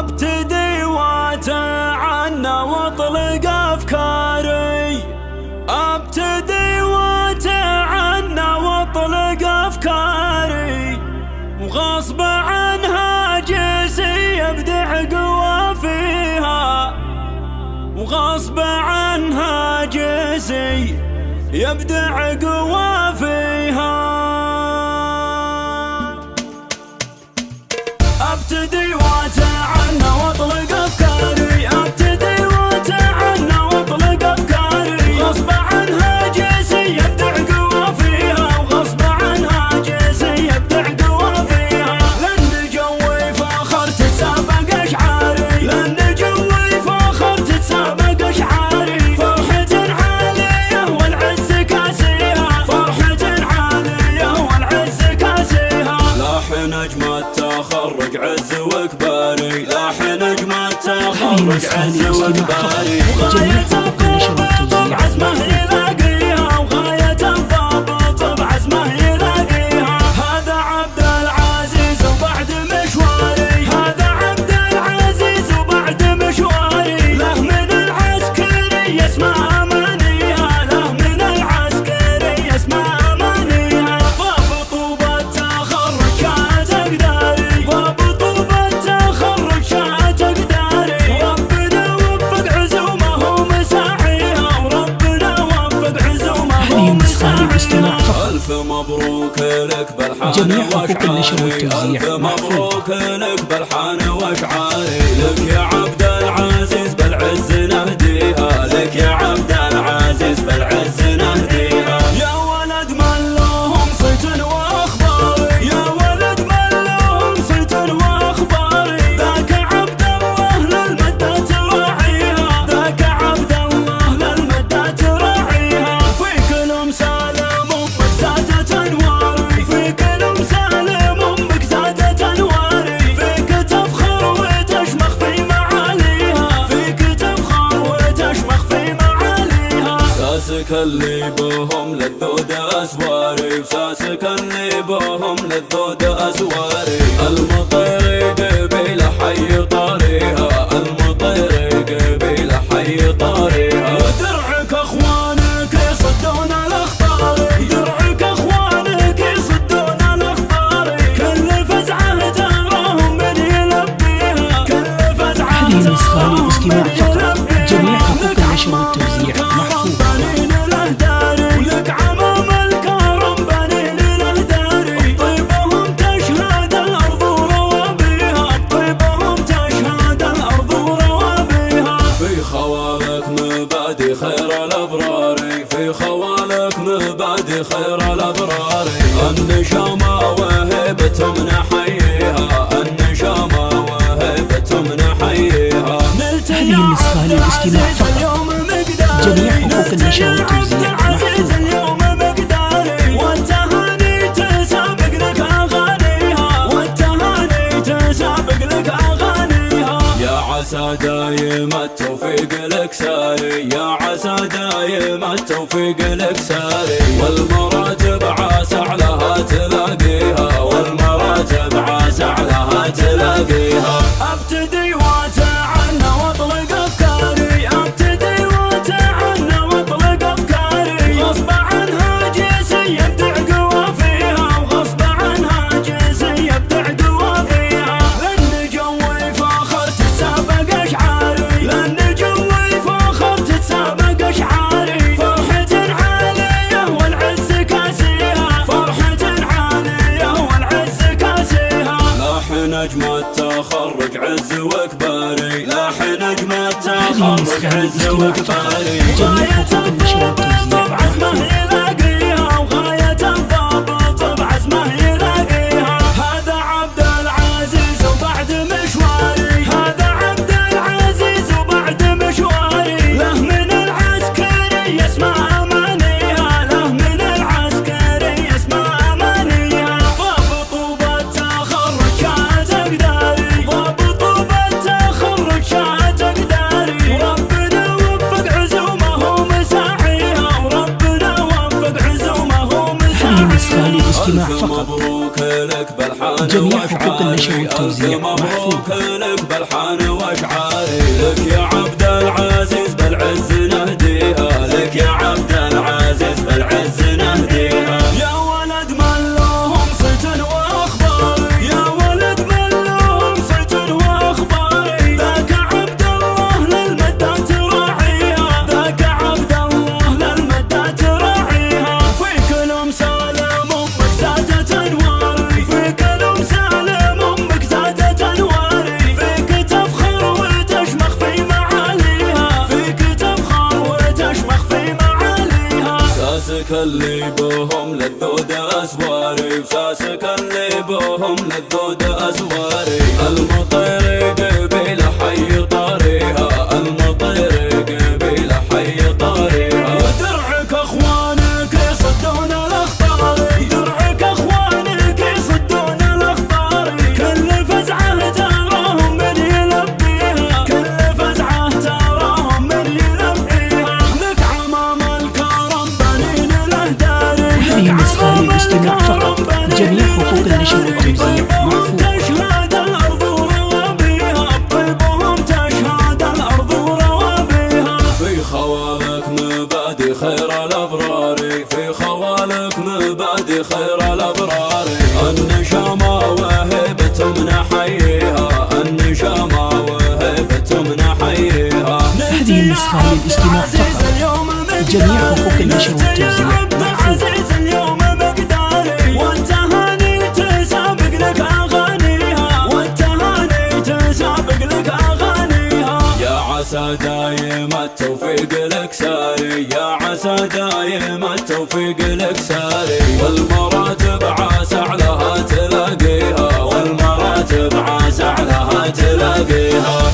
ابتدي واتعنى واطلق افكاري، ابتدي واتعنى واطلق افكاري، وغصب عنها جسمي يبدع قوى فيها، وغصب عنها جسمي يبدع قوى فيها. ابتدي واتعنى واطلق افكاري، ابتدي واتعنى واطلق افكاري، غصب عنها جسمي يبدع قوى فيها، وغصب عنها جسمي يبدع قوى فيها. لان جوي فخر تتسابق اشعاري، لان جوي فخر تتسابق اشعاري، فرحة عالية والعز كاسيها، فرحة عالية والعز كاسيها. لاح نجم التخرج عز وكباري، لاح نجم التخرج عز وكباري، وغاية الضابط بعزمه يلاقيها، وغاية الضابط بعزمه يلاقيها. هذا عبد العزيز وبعد مشواري، هذا عبد العزيز وبعد مشواري، له من العسكري اسمه امانيها، له من العسكري اسمه امانيها. ضابط وبالتخرج شات اقداري، ضابط وبالتخرج شات اقداري، وربنا وفق عزومه ومساعيها، وربنا وفق عزومه ومساعيها. الف مبروك لك بالحان واشعاري، الف مبروك لك بالحان واشعاري، لك يا عبد العزيز بالعز نهديها، لك يا عبد العزيز بالعز نهديها. يا ولد من لهم صيت واخباري، يا ولد من لهم صيت واخباري، ذاك عبد الله للمدة تراعيها، ذاك عبد الله للمدة تراعيها. في كل مسالم امك زادت انواري، في كل مسالم امك زادت انواري، فيك تفخر وتشمخ في معاليها، فيك تفخر وتشمخ في معاليها. ساسك اللي بهم للذود اسواري، وساسك اللي بهم للذود اسواري، المطير قبيل حي طاريها، المطير قبيل حي طاريها. ودرعك اخوانك يصدون الاخطار، درعك اخوانك يصدون الاخطار، كل فزعه تراهم من يلبيها، كل فزعه تراهم من يلبيها. جميع حقوق النشر والتوزيع محفوظة. ولك عمام الكرم بنين الاهداري، طيبهم تشهد الارض وروابيها، طيبهم تشهد الارض وروابيها. في خوالك مبادئ خير الابرار، في خوالك مبادئ خير الابرار، النشامة وهبتهم نحييها، النشامة وهبتهم نحييها. هذه النسخة للاستماع فقط. جميع حقوق النشر والتوزيع محفوظة. اليوم مقداري، والتهاني تسابق لك اغانيها، والتهاني تسابق لك اغانيها. يا عسى دايم التوفيق لك ساري، يا عسى دايم التوفيق لك ساري، والمراتب عسى علىها تلاقيها، والمراتب عسى علىها تلاقيها. ابتدي واتعنى واطلق افكاري، ابتدي واتعنى واطلق افكاري، غصب عنها جسمي يبدع قوى فيها، وغصب عنها جسمي يبدع قوى فيها. لان جوي فخر تتسابق اشعاري، لان جوي فخر تتسابق اشعاري، فرحة عالية والعز كاسيها، فرحة عالية والعز كاسيها. لاح نجم التخرج عز وكباري، لاح نجم التخرج عز وكباري، وغاية الضابط بعزمه يلاقيها، وغاية الضابط بعزمه يلاقيها. هذا عبد العزيز وبعد مشواري، هذا عبد العزيز وبعد مشواري، له من العسكري اسمه امانيها، له من العسكري اسمه امانيها. ضابط وبالتخرج شات اقداري، ضابط وبالتخرج شات اقداري، وربنا وفق عزومه ومساعيها، وربنا وفق الاستماع فقط. جميع حقوق النشر والتوزيع محفوظة. لك بالحان واشعاري لك يا عبد العزيز بالعز نهديها لك يا عبد العزيز بالعز نهديها يا ولد من لهم فتن واخباري يا ولد من لهم فتن واخباري ذاك عبد الله للمدة راعيها ذاك عبد الله للمدة راعيها في كل امثال امك زادت انواري في كل امثال امك زادت انواري فيك تفخر وتشمخ في معاليها فيك تفخر وتشمخ في معاليها ساسك اللي بهم للذود اسواري وساسك اللي بهم للذود اسواري المطير قبيل حي طاريها المطير قبيل حي طاريها ودرعك اخوانك يصدون الاخطار درعك اخوانك يصدون الاخطار كل فزعه تراهم من يلبيها كل فزعه تراهم من يلبيها لك عمام الكرم بنين الاهداري هذه مسألة الاستماع فقط. جميع حقوق النشر والتوزيع محفوظة. تشهد الارض وروابيها طيبهم تشهد الارض وروابيها في خوالك مبادئ خير الابرار في خوالك مبادئ خير الابرار النشامة وهبة من حيها النشامة وهبة من حيها هذه المسألة الاستماع فقط. جميع حقوق النشر والتوزيع محفوظة. اليوم مقداري والتهاني تسابق لك اغانيها والتهاني تسابق لك اغانيها يا عسى دايم التوفيق لك ساري يا عسى دايم التوفيق لك ساري والمراتب عسى علىها تلاقيها والمراتب عسى علىها تلاقيها